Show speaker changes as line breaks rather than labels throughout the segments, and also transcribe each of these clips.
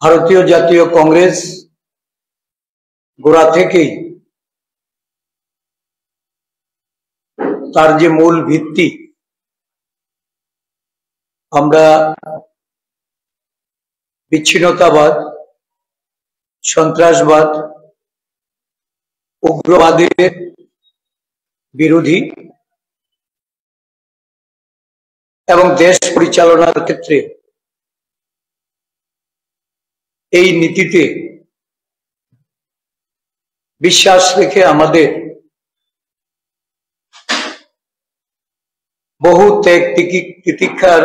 ভারতীয় জাতীয় কংগ্রেস গোড়া থেকেই তার যে মূল ভিত্তি, আমরা বিচ্ছিন্নতাবাদ, সন্ত্রাসবাদ, উগ্রবাদের বিরোধী এবং দেশ পরিচালনার ক্ষেত্রে এই নীতিতে বিশ্বাস রেখে আমাদের বহু ত্যাগ তিতিক্ষার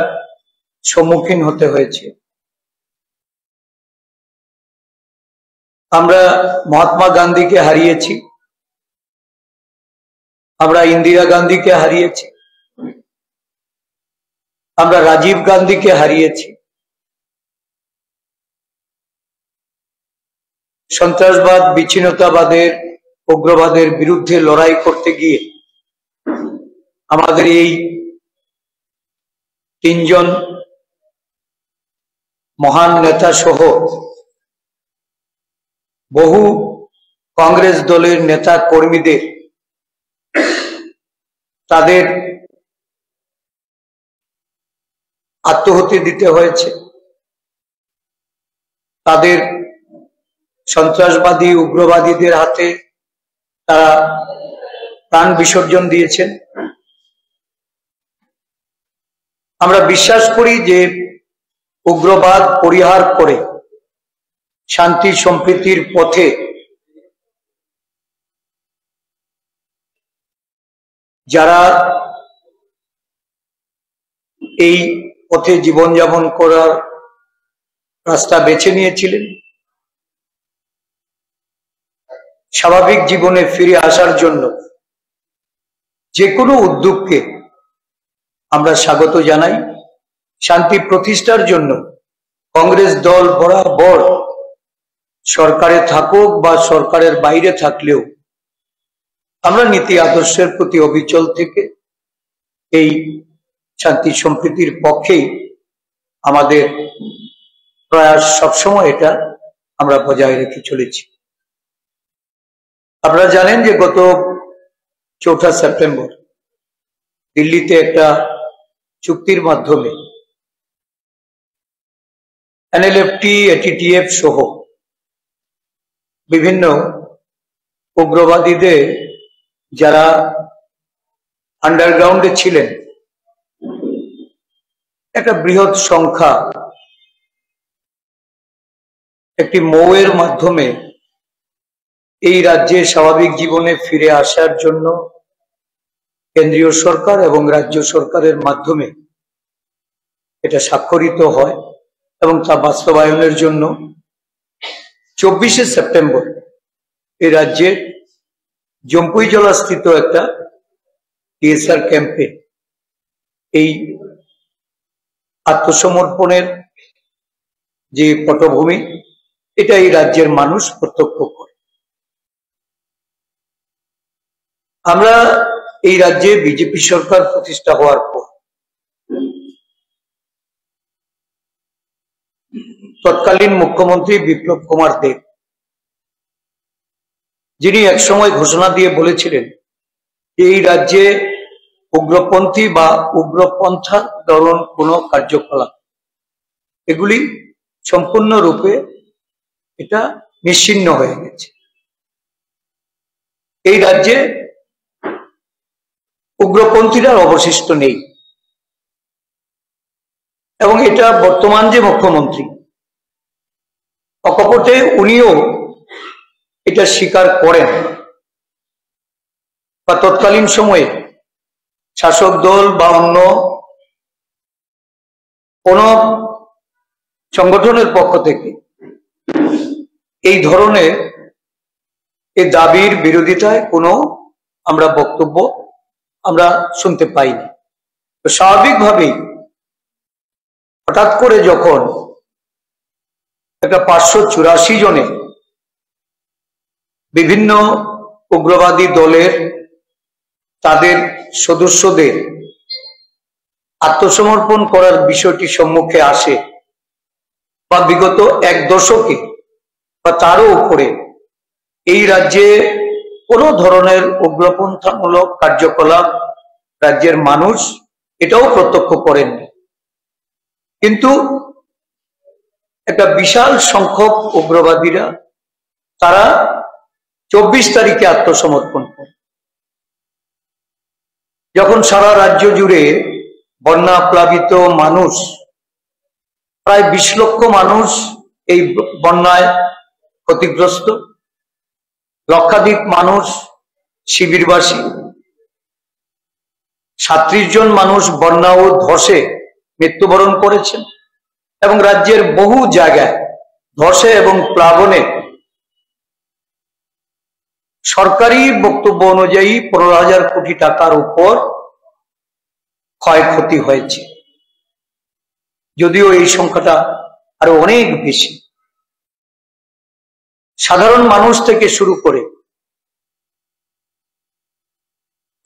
সম্মুখীন হতে হয়েছে। আমরা মহাত্মা গান্ধীকে হারিয়েছি, আমরা ইন্দিরা গান্ধীকে হারিয়েছি, আমরা রাজীব গান্ধীকে হারিয়েছি। সন্ত্রাসবাদ, বিচ্ছিন্নতাবাদের, উগ্রবাদের বিরুদ্ধে লড়াই করতে গিয়ে আমাদের এই তিনজন মহান নেতা সহ বহু কংগ্রেস দলের নেতা কর্মীদের তাদের আত্মহত্যা দিতে হয়েছে, তাদের সন্ত্রাসবাদী উগ্রবাদীদের হাতে তারা প্রাণ বিসর্জন দিয়েছেন। আমরা বিশ্বাস করি যে উগ্রবাদ পরিহার করে শান্তি সম্প্রীতির পথে যারা এই পথে জীবনযাপন করার রাস্তা বেছে নিয়েছিলেন, স্বাভাবিক জীবনে ফিরে আসার জন্য যে কোনো উদ্যোগকে আমরা স্বাগত জানাই। শান্তি প্রতিষ্ঠার জন্য কংগ্রেস দল বরাবর সরকারে থাকুক বা সরকারের বাইরে থাকলেও আমরা নীতি আদর্শের প্রতি অবিচল থেকে এই শান্তি সম্প্রীতির পক্ষেই আমাদের প্রয়াস, সবসময় এটা আমরা বজায় রেখে চলেছি। আপনারা জানেন যে গত 4 সেপ্টেম্বর দিল্লিতে একটা চুক্তির মাধ্যমে এনএলএফটি, এটিটিএফ সহ বিভিন্ন উগ্রবাদীদের যারা আন্ডারগ্রাউন্ডে ছিলেন একটা বৃহৎ সংখ্যা একটি মৌয়ের মাধ্যমে এই রাজ্যে স্বাভাবিক জীবনে ফিরে আসার জন্য কেন্দ্রীয় সরকার এবং রাজ্য সরকারের মাধ্যমে এটা স্বাক্ষরিত হয় এবং তা বাস্তবায়নের জন্য 24 সেপ্টেম্বর এই রাজ্যের জম্পুইজলা স্থিত একটা টিএসআর ক্যাম্পে এই আত্মসমর্পণের যে পটভূমি, এটা এই রাজ্যের মানুষ প্রত্যক্ষ করে। আমরা এই রাজ্যে বিজেপি সরকার প্রতিষ্ঠা হওয়ার পর তৎকালীন মুখ্যমন্ত্রী বিপ্লব কুমার দেব, যিনি একসময় ঘোষণা দিয়ে বলেছিলেন যে এই রাজ্যে উগ্রপন্থী বা উগ্রপন্থার ধরন কোন কার্যকলাপ এগুলি সম্পূর্ণরূপে এটা নিশ্চিহ্ন হয়ে গেছে। এই রাজ্যে উগ্রপন্থীরা অবশিষ্ট নেই এবং এটা বর্তমান যে মুখ্যমন্ত্রী অকপটে উনিও এটা স্বীকার করেন বা তৎকালীন সময়ে শাসক দল বা অন্য কোন সংগঠনের পক্ষ থেকে এই ধরনের এই দাবির বিরোধিতায় কোনো আমরা বক্তব্য আমরা শুনতে পাইনি। তো স্বাভাবিকভাবেই হঠাৎ করে যখন একটা 584 জনে বিভিন্ন উগ্রবাদী দলের তাদের সদস্যদের আত্মসমর্পণ করার বিষয়টি সম্মুখে আসে, বা বিগত এক দশকে বা তারও উপরে এই রাজ্যে কোনো ধরনের উগ্রপন্থামূলক কার্যকলাপ রাজ্যের মানুষ এটাও প্রত্যক্ষ করেননি। কিন্তু একটা বিশাল সংখ্যক উগ্রবাদীরা তারা 24 তারিখে আত্মসমর্পণ করে। যখন সারা রাজ্য জুড়ে বন্যা প্লাবিত মানুষ, প্রায় 20 লক্ষ মানুষ এই বন্যায় ক্ষতিগ্রস্ত, লক্ষাধিক মানুষ শিবিরবাসী, 37 জন মানুষ বন্যা ও ধসে মৃত্যুবরণ করেছেন এবং রাজ্যের বহু জায়গায় ধসে এবং প্লাবনে সরকারি বক্তব্য অনুযায়ী 15,000 কোটি টাকার উপর ক্ষয়ক্ষতি হয়েছে, যদিও এই সংখ্যাটা আরো অনেক বেশি। সাধারণ মানুষ থেকে শুরু করে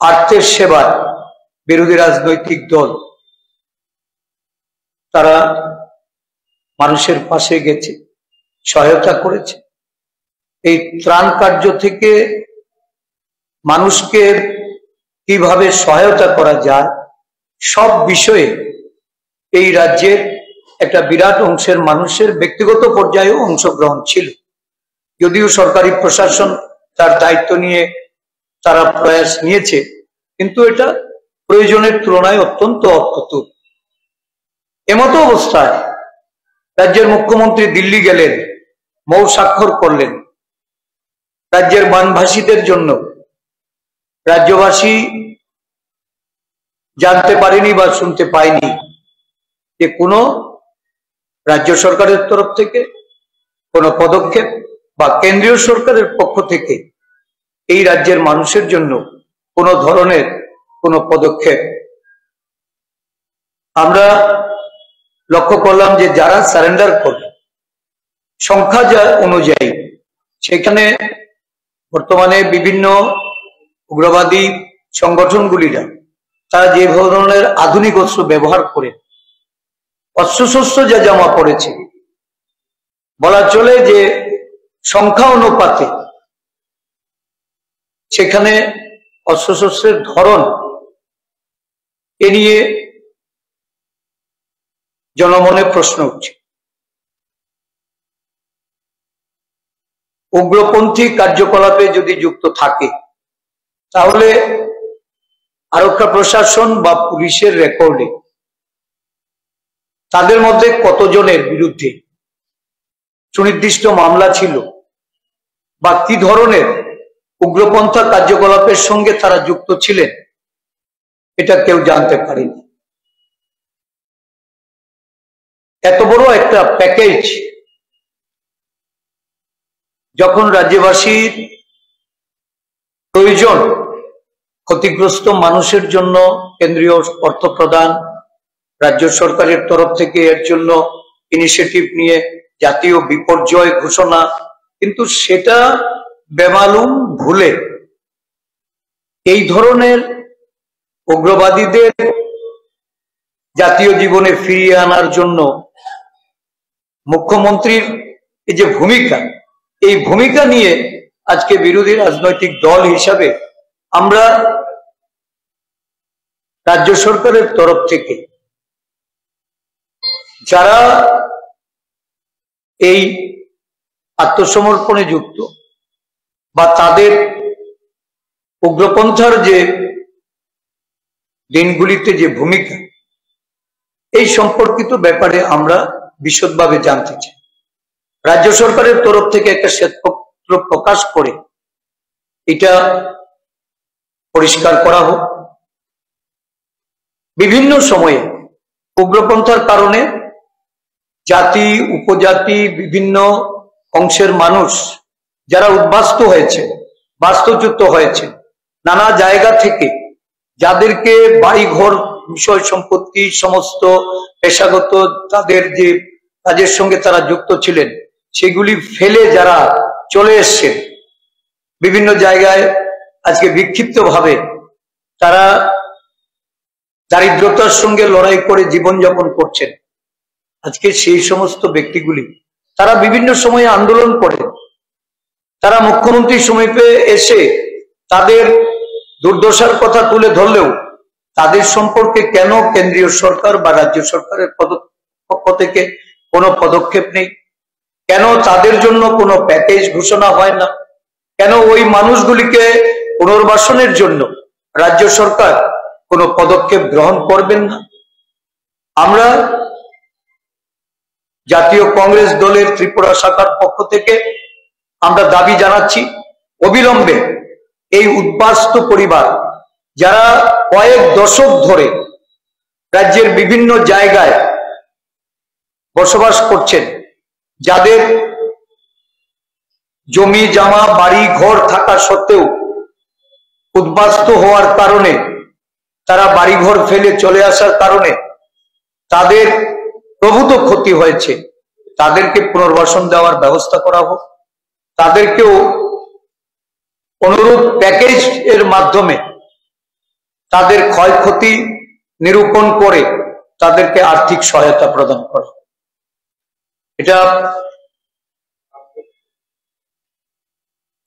আর্থের সেবার বিরোধী রাজনৈতিক দল তারা মানুষের পাশে গেছে, সহায়তা করেছে। এই ত্রাণ কার্য থেকে মানুষকে কিভাবে সহায়তা করা যায় সব বিষয়ে এই রাজ্যের একটা বিরাট অংশের মানুষের ব্যক্তিগত পর্যায়েও অংশগ্রহণ ছিল। যদিও সরকারি প্রশাসন তার দায়িত্ব নিয়ে তারা প্রয়াস নিয়েছে, কিন্তু এটা প্রয়োজনের তুলনায় অত্যন্ত অপ্রতুল। এমতো অবস্থায় রাজ্যের মুখ্যমন্ত্রী দিল্লি গেলেন, মৌ স্বাক্ষর করলেন। রাজ্যের বানভাসীদের জন্য রাজ্যবাসী জানতে পারেনি বা শুনতে পায়নি যে কোনো রাজ্য সরকারের তরফ থেকে কোনো পদক্ষেপ বা কেন্দ্রীয় সরকারের পক্ষ থেকে এই রাজ্যের মানুষের জন্য কোনো ধরনের কোনো পদক্ষেপ। আমরা লক্ষ্য করলাম যে যারা সারেন্ডার করলেন সংখ্যা যা অনুযায়ী, সেখানে বর্তমানে বিভিন্ন উগ্রবাদী সংগঠনগুলিরা তারা যে ধরনের আধুনিক অস্ত্র ব্যবহার করে অস্ত্রশস্ত্র যা জমা পড়েছে, বলা চলে যে সংখ্যা অনুপাতে সেখানে অস্ত্রশস্ত্রের ধরন এ নিয়ে জনমনে প্রশ্ন উঠছে। উগ্রপন্থী কার্যকলাপে যদি যুক্ত থাকে তাহলে আরক্ষা প্রশাসন বা পুলিশের রেকর্ডে তাদের মধ্যে কতজনের বিরুদ্ধে সুনির্দিষ্ট মামলা ছিল বা কি ধরনের উগ্রপন্থা কার্যকলাপের সঙ্গে তারা যুক্ত ছিলেন, এটা কেউ জানতে পারেনি। এত বড় একটা প্যাকেজ যখন রাজ্যবাসীর প্রয়োজন, ক্ষতিগ্রস্ত মানুষের জন্য কেন্দ্রীয় অর্থ প্রদান, রাজ্য সরকারের তরফ থেকে এর জন্য ইনিশিয়েটিভ নিয়ে জাতীয় বিপর্যয় ঘোষণা, কিন্তু সেটা বেমালুম ভুলে এই ধরনের উগ্রবাদীদের জাতীয় জীবনে ফিরিয়ে আনার জন্য মুখ্যমন্ত্রীর এই যে ভূমিকা, এই ভূমিকা নিয়ে আজকে বিরোধী রাজনৈতিক দল হিসাবে আমরা রাজ্য সরকারের তরফ থেকে যারা এই আত্মসমর্পণে যুক্ত বা তাদের উগ্রপন্থার যে দিনগুলিতে যে ভূমিকা, এই সম্পর্কিত ব্যাপারে আমরা বিশদভাবে জানতে চাই। রাজ্য সরকারের তরফ থেকে একটা শ্বেতপত্র প্রকাশ করে এটা পরিষ্কার করা হোক। বিভিন্ন সময়ে উগ্রপন্থার কারণে জাতি, উপজাতি, বিভিন্ন অংশের মানুষ যারা উদ্বাস্তু হয়েছে, বাস্তুচ্যুত হয়েছে, নানা জায়গা থেকে যাদেরকে বাড়িঘর, বিষয় সম্পত্তি, সমস্ত পেশাগত তাদের যে কাজের সঙ্গে তারা যুক্ত ছিলেন, সেগুলি ফেলে যারা চলে এসছেন বিভিন্ন জায়গায়, আজকে বিক্ষিপ্তভাবে তারা দারিদ্রতার সঙ্গে লড়াই করে জীবনযাপন করছেন। আজকে সেই সমস্ত ব্যক্তিগুলি তারা বিভিন্ন সময়ে আন্দোলন করে, তারা মুখ্যমন্ত্রীর সমীপে এসে তাদের দুর্দশার কথা তুলে ধরলেও তাদের সম্পর্কে কেন কেন্দ্রীয় সরকার বা রাজ্য সরকারের পক্ষ থেকে কোনো পদক্ষেপ নেই? কেন তাদের জন্য কোনো প্যাকেজ ঘোষণা হয় না? কেন ওই মানুষগুলিকে পুনর্বাসনের জন্য রাজ্য সরকার কোনো পদক্ষেপ গ্রহণ করবেন না? আমরা জাতীয় কংগ্রেস দলের ত্রিপুরা শাখার পক্ষ থেকে আমরা দাবি জানাচ্ছি, অবিলম্বে এই উদ্বাস্তু পরিবার যারা কয়েক দশক ধরে রাজ্যের বিভিন্ন জায়গায় বসবাস করছেন, যাদের জমি জমা বাড়ি ঘর থাকা সত্ত্বেও উদ্বাস্তু হওয়ার কারণে, তারা বাড়িঘর ফেলে চলে আসার কারণে তাদের প্রভূত ক্ষতি হয়েছে, তাদেরকে পুনর্বাসন দেওয়ার ব্যবস্থা করা হোক। তাদেরকেও অনুরূপ প্যাকেজ এর মাধ্যমে তাদের ক্ষয়ক্ষতি নিরূপণ করে তাদেরকে আর্থিক সহায়তা প্রদান করা। এটা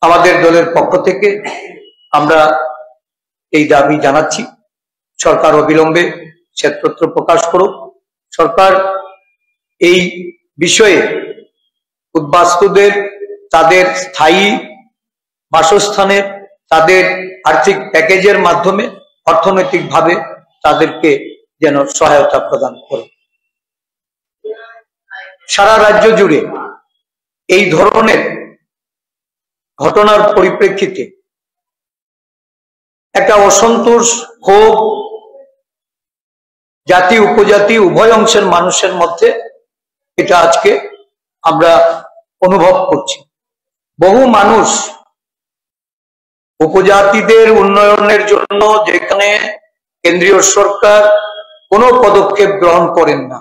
আমাদের দলের পক্ষ থেকে আমরা এই দাবি জানাচ্ছি। সরকার অবিলম্বে শ্বেতপত্র প্রকাশ করুক। সরকার এই বিষয়ে উদ্বাস্তুদের তাদের স্থায়ী বাসস্থানের, তাদের আর্থিক প্যাকেজের মাধ্যমে অর্থনৈতিকভাবে তাদেরকে যেন সহায়তা প্রদান করে। সারা রাজ্য জুড়ে এই ধরনের ঘটনার পরিপ্রেক্ষিতে একটা অসন্তোষ, ক্ষোভ জাতি উপজাতি উভয় অংশের মানুষের মধ্যে এটা আজকে আমরা অনুভব করছি। বহু মানুষ উপজাতিদের উন্নয়নের জন্য যেখানে কেন্দ্রীয় সরকার কোনো পদক্ষেপ গ্রহণ করেন না,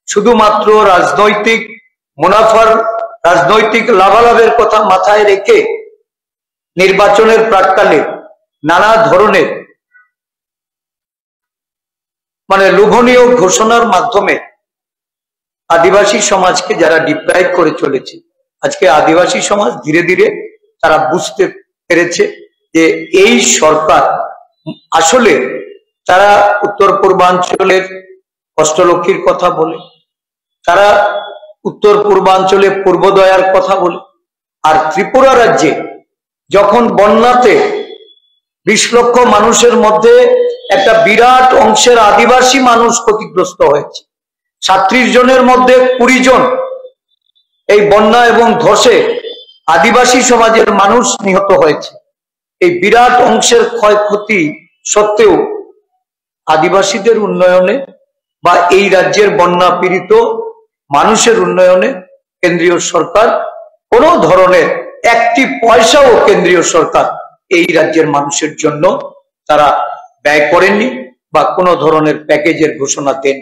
শুধুমাত্র রাজনৈতিক মুনাফার, রাজনৈতিক লাভালাভের কথা মাথায় রেখে নির্বাচনের প্রাক্কালে নানা ধরনের লোভনীয় ঘোষণার মাধ্যমে আদিবাসী সমাজকে যারা ডিপ্রাইভ করে চলেছে, আজকে আদিবাসী সমাজ ধীরে ধীরে তারা বুঝতে পেরেছে যে এই সরকার আসলে, তারা উত্তর পূর্বাঞ্চলের অষ্টলক্ষ্মীর কথা বলে, তারা উত্তর পূর্বাঞ্চলে পূর্বোদয়ার কথা বলে, আর ত্রিপুরা রাজ্যে যখন বন্যাতে 20 লক্ষ মানুষের মধ্যে একটা বিরাট অংশের আদিবাসী মানুষ ক্ষতিগ্রস্ত হয়েছে, 37 জনের মধ্যে 20 জন এই বন্যা এবং ধসে আদিবাসী সমাজের মানুষ নিহত হয়েছে। এই বিরাট অংশের ক্ষয়ক্ষতি সত্ত্বেও আদিবাসীদের উন্নয়নে বা এই রাজ্যের বন্যা পীড়িত মানুষের উন্নয়নে কেন্দ্রীয় সরকার কোনো ধরনের একটি পয়সাও কেন্দ্রীয় সরকার এই রাজ্যের মানুষের জন্য তারা ব্যয় করেননি বা কোনো ধরনের প্যাকেজের ঘোষণা দেন।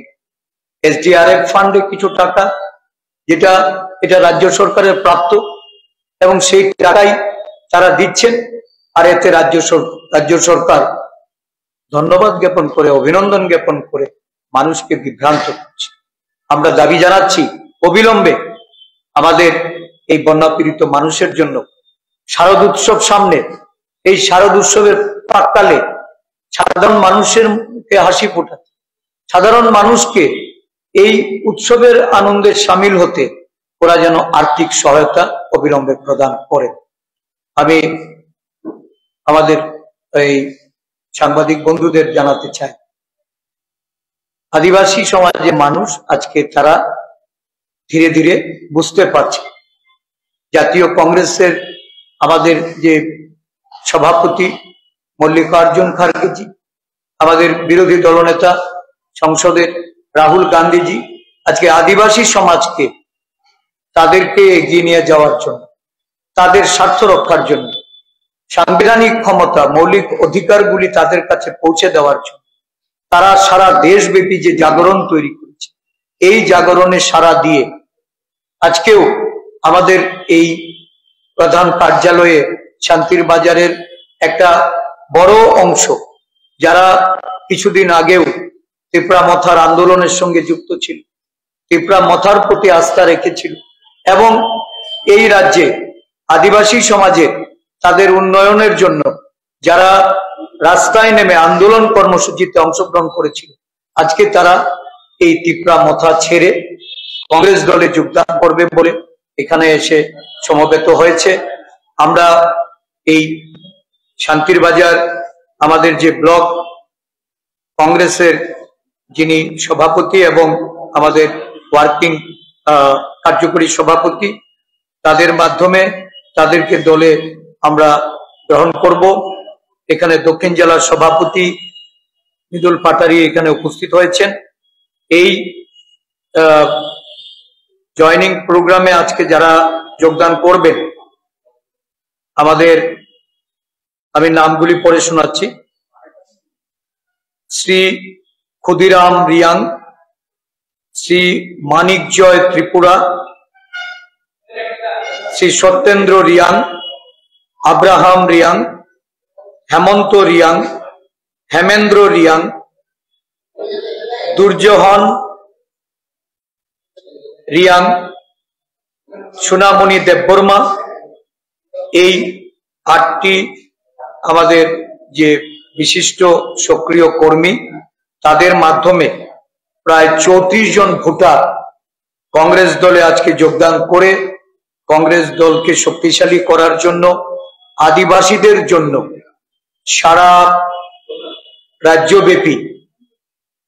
SDRF ফান্ডে কিছু টাকা, এটা রাজ্য সরকারের প্রাপ্ত এবং সেই টাকাই তারা দিচ্ছেন, আর এতে রাজ্য সরকার ধন্যবাদ জ্ঞাপন করে, অভিনন্দন জ্ঞাপন করে মানুষকে বিভ্রান্ত করছে। আমরা দাবি জানাচ্ছি, অবিলম্বে আমাদের এই বন্যা পীড়িত মানুষের জন্য শারদ উৎসব সামনে, এই শারদ উৎসবের প্রাক্কালে সাধারণ মানুষের মুখে হাসি ফোটাতে, সাধারণ মানুষকে এই উৎসবের আনন্দে সামিল হতে ওরা যেন আর্থিক সহায়তা অবিলম্বে প্রদান করে। আমি আমাদের এই সাংবাদিক বন্ধুদের জানাতে চাই, আদিবাসী সমাজের মানুষ আজকে তারা ধীরে ধীরে বুঝতে পারছে। জাতীয় কংগ্রেসের আমাদের যে সভাপতি মল্লিকার্জুন খাড়গেজি, আমাদের বিরোধী দলনেতা সংসদের রাহুল গান্ধীজি আজকে আদিবাসী সমাজকে, তাদেরকে এগিয়ে নিয়ে যাওয়ার জন্য, তাদের স্বার্থ রক্ষার জন্য, সাংবিধানিক ক্ষমতা, মৌলিক অধিকারগুলি তাদের কাছে পৌঁছে দেওয়ার জন্য তারা সারা দেশব্যাপী যে জাগরণ তৈরি করেছে, এই জাগরণে সাড়া দিয়ে আজকেও আমাদের এই প্রধান কার্যালয়ে শান্তির বাজারের একটা বড় অংশ যারা কিছুদিন আগেও ত্রিপুরা মথার আন্দোলনের সঙ্গে যুক্ত ছিল, তিপ্রা মথার প্রতি আস্থা রেখেছিল এবং এই রাজ্যে আদিবাসী সমাজে তাদের উন্নয়নের জন্য যারা রাস্তায় নেমে আন্দোলন কর্মসূচিতে অংশগ্রহণ করেছিল, আজকে তারা এই তিপ্রা মথা ছেড়ে কংগ্রেস দলে যোগদান করবে বলে এখানে এসে সমবেত হয়েছে। আমরা এই শান্তির বাজার আমাদের যে ব্লক কংগ্রেসের যিনি সভাপতি এবং আমাদের ওয়ার্কিং কার্যকরী সভাপতি, তাদের মাধ্যমে তাদেরকে দলে আমরা গ্রহণ করব। এখানে দক্ষিণ জেলার সভাপতি মৃদুল পাটারি এখানে উপস্থিত হয়েছেন। এই জয়নিং প্রোগ্রামে আজকে যারা যোগদান করবেন, আমাদের আমি নামগুলি পড়ে শোনাচ্ছি। শ্রী ক্ষুদিরাম রিয়াং, শ্রী মানিক জয় ত্রিপুরা, শ্রী সত্যেন্দ্র রিয়াং, আব্রাহাম রিয়াং, হেমন্ত রিয়াং, হেমেন্দ্র রিয়াং, দুর্যোহন রিয়াং, সোনামণি দেববর্মা। এই 8টি আমাদের যে বিশিষ্ট সক্রিয় কর্মী, তাদের মাধ্যমে প্রায় 34 জন ভোটার কংগ্রেস দলে আজকে যোগদান করে কংগ্রেস দলকে শক্তিশালী করার জন্য, আদিবাসীদের জন্য সারা রাজ্যব্যাপী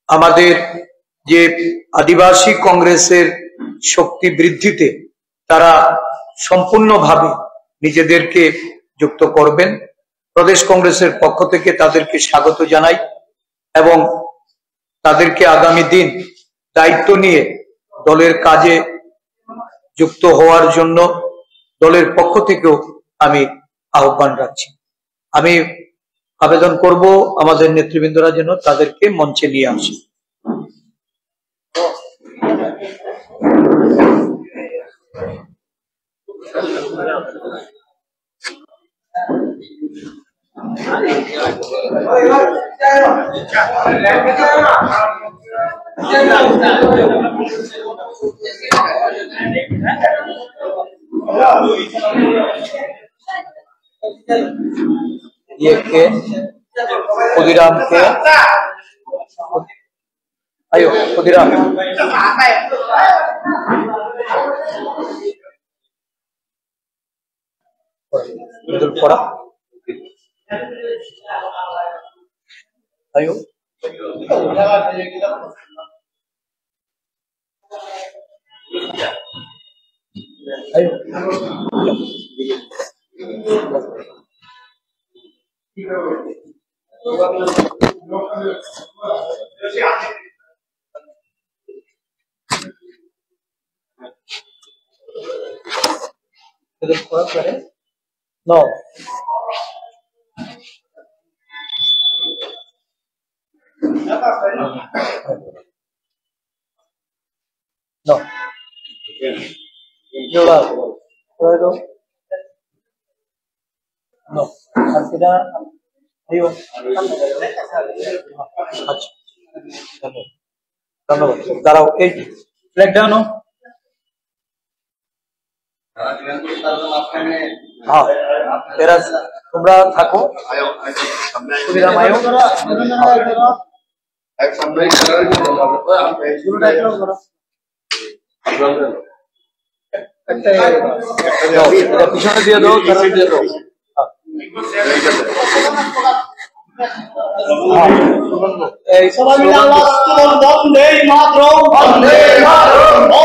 আমাদের যে আদিবাসী কংগ্রেসের শক্তি বৃদ্ধিতে তারা সম্পূর্ণভাবে নিজেদেরকে যুক্ত করবেন। প্রদেশ কংগ্রেসের পক্ষ থেকে তাদেরকে স্বাগত জানাই এবং তাদেরকে আগামী দিন দায়িত্ব নিয়ে দলের কাজে যুক্ত হওয়ার জন্য দলের পক্ষ থেকেও আমি আহ্বান রাখছি। আমি আবেদন করব আমাদের নেতৃবৃন্দরা যেন তাদেরকে মঞ্চে নিয়ে আসে। ये के खुदीराम के आयो खुदीराम मिडल पड़ा आयो आयो No. No. Yola. Puedo. No. Artida. Ayo. अच्छा. धन्यवाद. दाराओ. एक फ्लैग डाउन हो. हाँ तेरा तुमरा थाको खुदीराम आयो पिछने दिए दो दिए दो वंदे मातरम वंदे मातरम